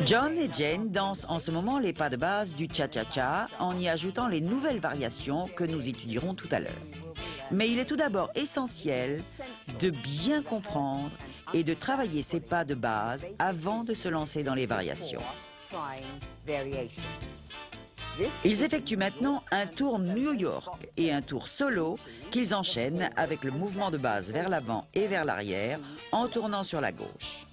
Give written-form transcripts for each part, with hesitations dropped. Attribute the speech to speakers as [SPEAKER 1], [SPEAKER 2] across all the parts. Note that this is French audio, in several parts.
[SPEAKER 1] John et Jane dansent en ce moment les pas de base du cha-cha-cha en y ajoutant les nouvelles variations que nous étudierons tout à l'heure. Mais il est tout d'abord essentiel de bien comprendre et de travailler ces pas de base avant de se lancer dans les variations. Ils effectuent maintenant un tour New York et un tour solo qu'ils enchaînent avec le mouvement de base vers l'avant et vers l'arrière en tournant sur la gauche.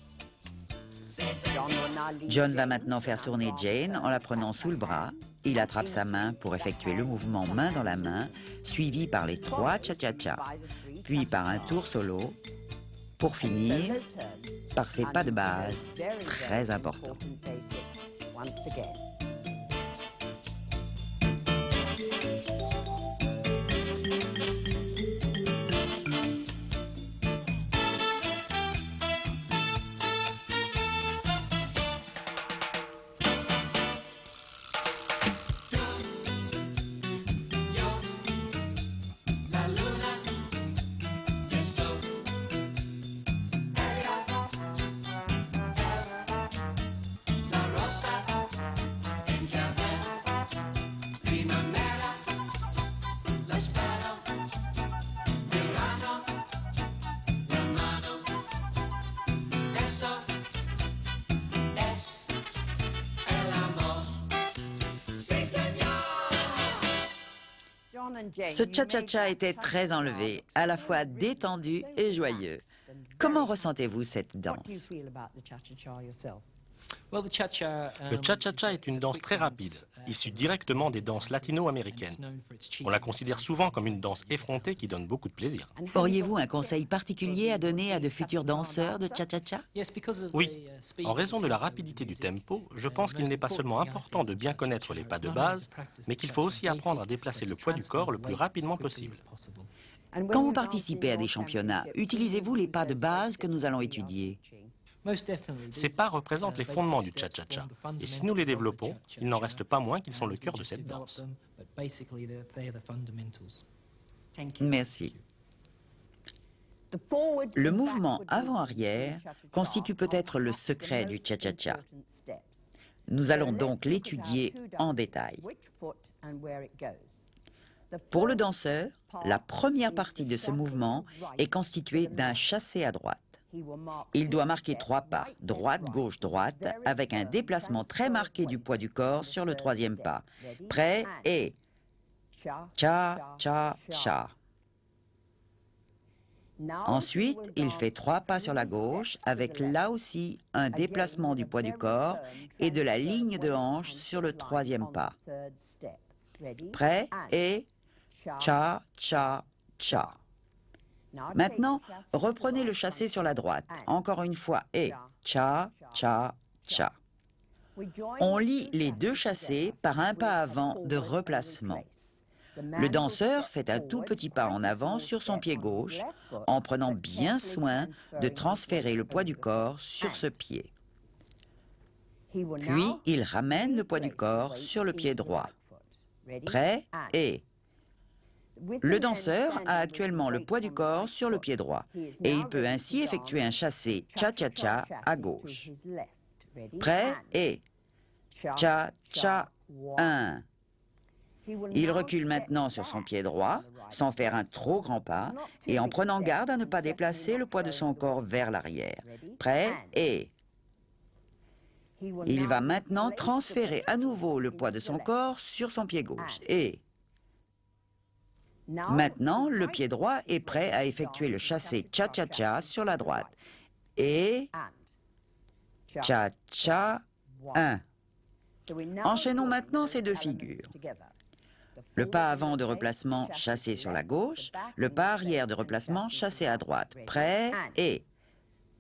[SPEAKER 1] John va maintenant faire tourner Jane en la prenant sous le bras. Il attrape sa main pour effectuer le mouvement main dans la main, suivi par les 3 cha-cha-cha, puis par un tour solo, pour finir par ses pas de base très importants. Ce cha-cha-cha était très enlevé, à la fois détendu et joyeux. Comment ressentez-vous cette danse?
[SPEAKER 2] Le cha-cha-cha est une danse très rapide, issue directement des danses latino-américaines. On la considère souvent comme une danse effrontée qui donne beaucoup de plaisir.
[SPEAKER 1] Auriez-vous un conseil particulier à donner à de futurs danseurs de cha-cha-cha?
[SPEAKER 2] Oui, en raison de la rapidité du tempo, je pense qu'il n'est pas seulement important de bien connaître les pas de base, mais qu'il faut aussi apprendre à déplacer le poids du corps le plus rapidement possible.
[SPEAKER 1] Quand vous participez à des championnats, utilisez-vous les pas de base que nous allons étudier?
[SPEAKER 2] Ces pas représentent les fondements du cha-cha-cha, et si nous les développons, il n'en reste pas moins qu'ils sont le cœur de cette danse.
[SPEAKER 1] Merci. Le mouvement avant-arrière constitue peut-être le secret du cha-cha-cha. Nous allons donc l'étudier en détail. Pour le danseur, la première partie de ce mouvement est constituée d'un chassé à droite. Il doit marquer 3 pas, droite, gauche, droite, avec un déplacement très marqué du poids du corps sur le 3e pas. Prêt et cha, cha, cha. Ensuite, il fait 3 pas sur la gauche, avec là aussi un déplacement du poids du corps et de la ligne de hanche sur le 3e pas. Prêt et cha, cha, cha. Maintenant, reprenez le chassé sur la droite. Encore une fois, et cha, cha, cha. On lie les 2 chassés par un pas avant de replacement. Le danseur fait un tout petit pas en avant sur son pied gauche, en prenant bien soin de transférer le poids du corps sur ce pied. Puis, il ramène le poids du corps sur le pied droit. Prêt et... Le danseur a actuellement le poids du corps sur le pied droit et il peut ainsi effectuer un chassé cha-cha-cha à gauche. Prêt et cha-cha 1. Il recule maintenant sur son pied droit sans faire un trop grand pas et en prenant garde à ne pas déplacer le poids de son corps vers l'arrière. Prêt et... Il va maintenant transférer à nouveau le poids de son corps sur son pied gauche et... Maintenant, le pied droit est prêt à effectuer le chassé cha-cha-cha sur la droite. Et... cha-cha 1. Enchaînons maintenant ces 2 figures. Le pas avant de replacement chassé sur la gauche, le pas arrière de replacement chassé à droite. Prêt et...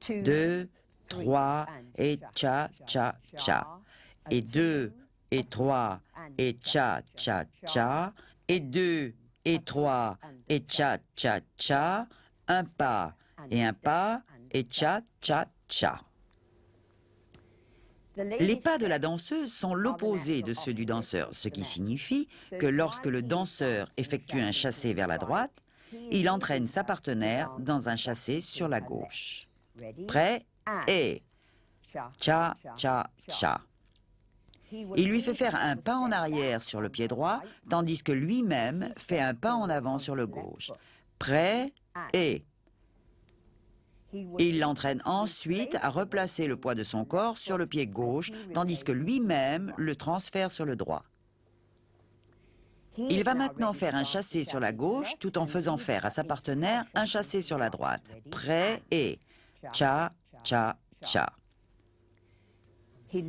[SPEAKER 1] 2, 3 et cha-cha-cha. Et 2 et 3 et cha-cha-cha. Et 2 et 3 et cha-cha-cha, un pas et cha-cha-cha. Les pas de la danseuse sont l'opposé de ceux du danseur, ce qui signifie que lorsque le danseur effectue un chassé vers la droite, il entraîne sa partenaire dans un chassé sur la gauche. Prêt et cha, cha, cha. Il lui fait faire un pas en arrière sur le pied droit, tandis que lui-même fait un pas en avant sur le gauche. Prêt et... Il l'entraîne ensuite à replacer le poids de son corps sur le pied gauche, tandis que lui-même le transfère sur le droit. Il va maintenant faire un chassé sur la gauche tout en faisant faire à sa partenaire un chassé sur la droite. Prêt et... cha, cha, cha.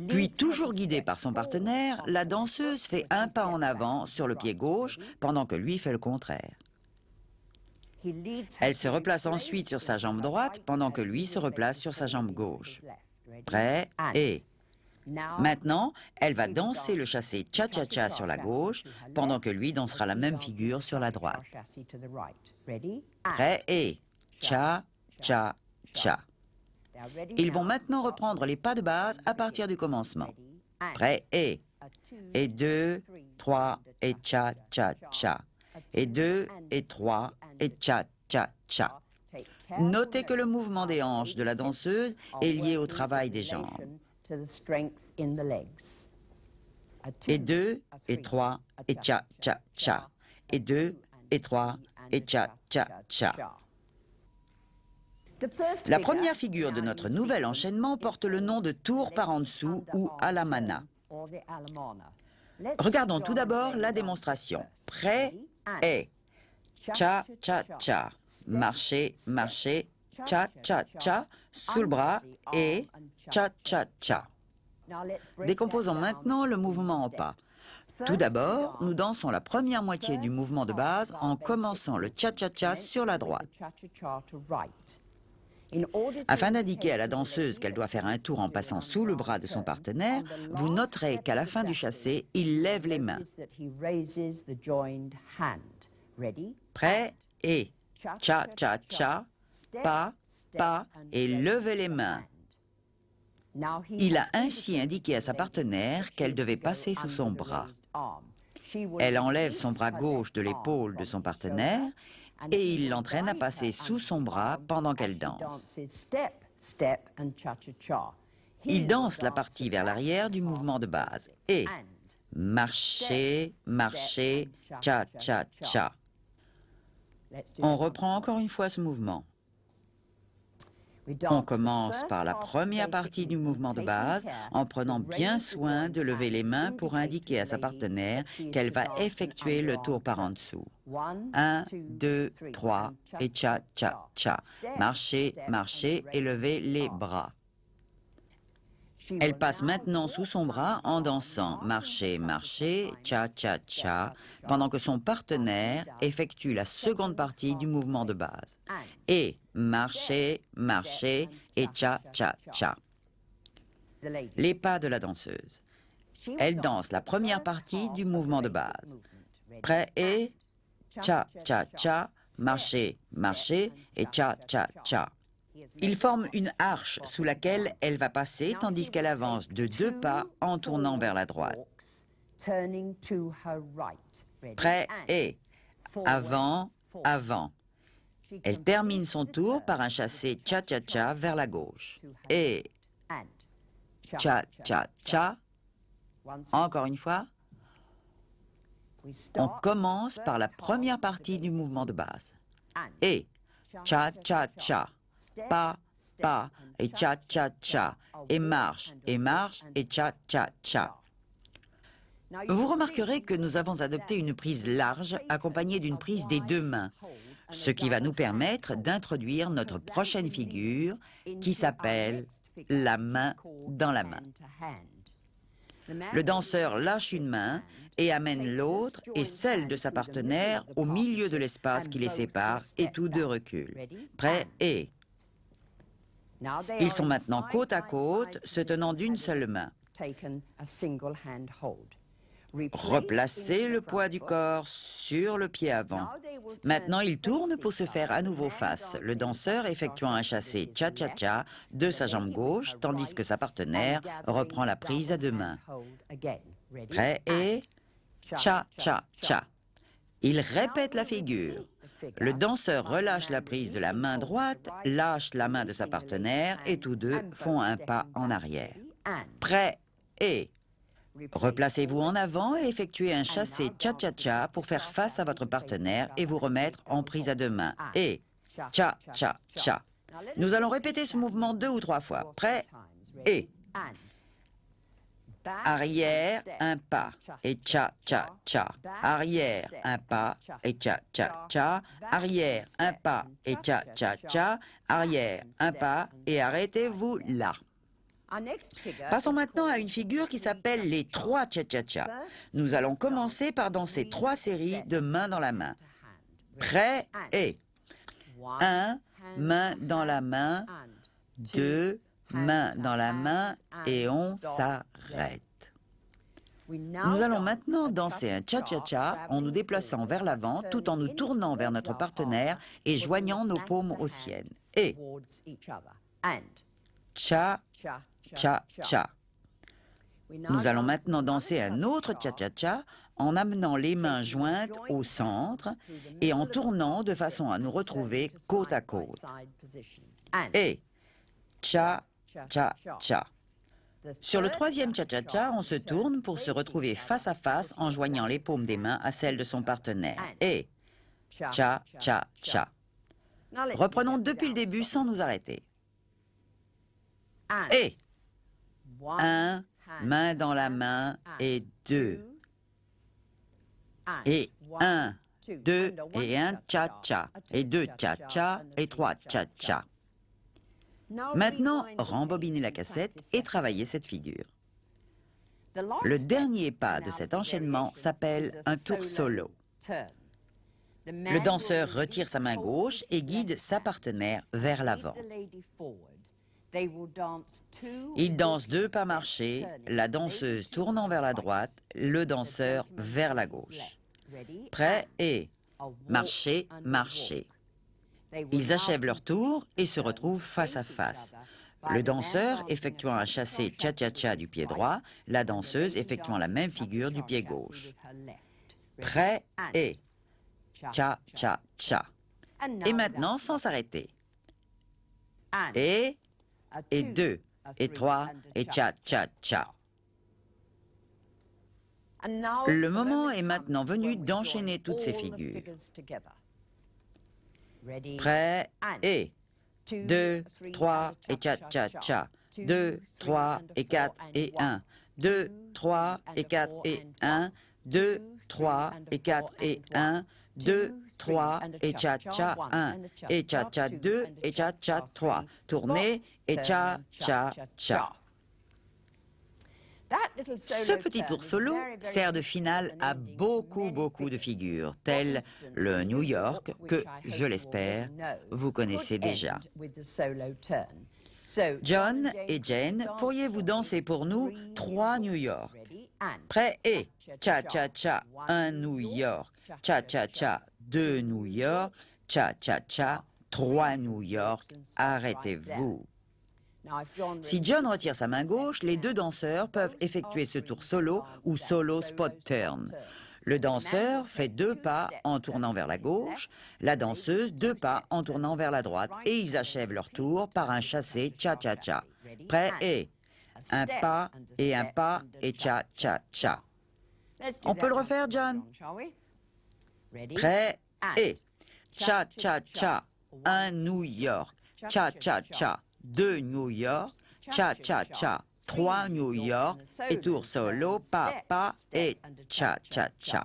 [SPEAKER 1] Puis, toujours guidée par son partenaire, la danseuse fait un pas en avant sur le pied gauche pendant que lui fait le contraire. Elle se replace ensuite sur sa jambe droite pendant que lui se replace sur sa jambe gauche. Prêt et... Maintenant, elle va danser le chassé cha-cha-cha sur la gauche pendant que lui dansera la même figure sur la droite. Prêt et... cha, cha, cha. Ils vont maintenant reprendre les pas de base à partir du commencement. Prêt et... Et 2, 3, et cha, cha, cha. Et 2, et 3, et cha, cha, cha. Notez que le mouvement des hanches de la danseuse est lié au travail des jambes. Et 2, et 3, et cha, cha, cha. Et 2, et 3, et cha, cha, cha. La première figure de notre nouvel enchaînement porte le nom de tour par en dessous ou alamana. Regardons tout d'abord la démonstration. Prêt et cha, cha, cha. Marcher, marcher, cha, cha, cha. Sous le bras et cha, cha, cha. Décomposons maintenant le mouvement en pas. Tout d'abord, nous dansons la première moitié du mouvement de base en commençant le cha-cha-cha sur la droite. Afin d'indiquer à la danseuse qu'elle doit faire un tour en passant sous le bras de son partenaire, vous noterez qu'à la fin du chassé, il lève les mains. Prêt et cha, cha, cha, pas, pas et levez les mains. Il a ainsi indiqué à sa partenaire qu'elle devait passer sous son bras. Elle enlève son bras gauche de l'épaule de son partenaire et il l'entraîne à passer sous son bras pendant qu'elle danse. Il danse la partie vers l'arrière du mouvement de base et marcher, marcher, cha, cha, cha. On reprend encore une fois ce mouvement. On commence par la première partie du mouvement de base en prenant bien soin de lever les mains pour indiquer à sa partenaire qu'elle va effectuer le tour par en dessous. 1, 2, 3 et cha, cha, cha. Marcher, marcher et lever les bras. Elle passe maintenant sous son bras en dansant marcher, marcher, cha, cha, cha, pendant que son partenaire effectue la seconde partie du mouvement de base. Et marcher, marcher et cha, cha, cha. Les pas de la danseuse. Elle danse la première partie du mouvement de base. Prêt et cha, cha, cha, marcher, marcher et cha, cha, cha. Il forme une arche sous laquelle elle va passer tandis qu'elle avance de 2 pas en tournant vers la droite. Prêt et avant, avant. Elle termine son tour par un chassé cha-cha-cha vers la gauche. Et cha-cha-cha. Encore une fois. On commence par la première partie du mouvement de base. Et cha-cha-cha. Pas, pas, et cha-cha-cha, et marche, et cha-cha-cha. Vous remarquerez que nous avons adopté une prise large accompagnée d'une prise des 2 mains, ce qui va nous permettre d'introduire notre prochaine figure qui s'appelle la main dans la main. Le danseur lâche une main et amène l'autre et celle de sa partenaire au milieu de l'espace qui les sépare et tous deux reculent. Prêt et... Ils sont maintenant côte à côte, se tenant d'une seule main. Replacez le poids du corps sur le pied avant. Maintenant, ils tournent pour se faire à nouveau face, le danseur effectuant un chassé cha-cha-cha de sa jambe gauche, tandis que sa partenaire reprend la prise à 2 mains. Prêt et cha-cha-cha. Ils répètent la figure. Le danseur relâche la prise de la main droite, lâche la main de sa partenaire et tous deux font un pas en arrière. Prêt et... Replacez-vous en avant et effectuez un chassé cha-cha-cha pour faire face à votre partenaire et vous remettre en prise à deux mains. Et cha-cha-cha. Nous allons répéter ce mouvement 2 ou 3 fois. Prêt et... Arrière, un pas, et cha-cha-cha. Arrière, un pas, et cha-cha-cha. Arrière, un pas, et cha-cha-cha. Arrière, un pas, et arrêtez-vous là. Passons maintenant à une figure qui s'appelle les 3 cha-cha-cha. Nous allons commencer par danser 3 séries de main dans la main. Prêt et... 1, main dans la main. 2, main dans la main et on s'arrête. Nous allons maintenant danser un cha-cha-cha en nous déplaçant vers l'avant tout en nous tournant vers notre partenaire et joignant nos paumes aux siennes. Et cha-cha-cha. Nous allons maintenant danser un autre cha-cha-cha en amenant les mains jointes au centre et en tournant de façon à nous retrouver côte à côte. Et cha-cha-cha. Sur le 3e cha-cha-cha, on se tourne pour se retrouver face à face en joignant les paumes des mains à celles de son partenaire. Et cha-cha-cha. Reprenons depuis le début sans nous arrêter. Et 1, main dans la main et 2. Et 1, 2 et 1 cha-cha. Et 2 cha-cha et 3 cha-cha. Maintenant, rembobinez la cassette et travaillez cette figure. Le dernier pas de cet enchaînement s'appelle un tour solo. Le danseur retire sa main gauche et guide sa partenaire vers l'avant. Il danse 2 pas marchés, la danseuse tournant vers la droite, le danseur vers la gauche. Prêt et marcher, marcher. Ils achèvent leur tour et se retrouvent face à face. Le danseur effectuant un chassé cha-cha-cha du pied droit, la danseuse effectuant la même figure du pied gauche. Prêt et cha-cha-cha. Et maintenant, sans s'arrêter. Et 2, et 3, et cha-cha-cha. Le moment est maintenant venu d'enchaîner toutes ces figures. Prêt et 2, 3 et cha-cha-cha. 2, 3 et 4 et 1. 2, 3 et 4 et 1. 2, 3 et 4 et 1. 2, 3 et cha-cha 1. Et cha-cha 2 et cha-cha 3. Tournez et cha-cha-cha. Ce petit tour solo sert de finale à beaucoup de figures, telles le New York, que, je l'espère, vous connaissez déjà. John et Jane, pourriez-vous danser pour nous 3 New York? Prêt et cha-cha-cha, 1 New York, cha-cha-cha, 2 New York, cha-cha-cha, 3 New York, arrêtez-vous. Si John retire sa main gauche, les 2 danseurs peuvent effectuer ce tour solo ou solo spot turn. Le danseur fait 2 pas en tournant vers la gauche, la danseuse 2 pas en tournant vers la droite et ils achèvent leur tour par un chassé cha-cha-cha. Prêt et un pas et cha-cha-cha. On peut le refaire, John? Prêt et cha-cha-cha, 1 New York, cha-cha-cha, 2 New York, cha-cha-cha, 3 New York, et tour solo, pas et cha-cha-cha.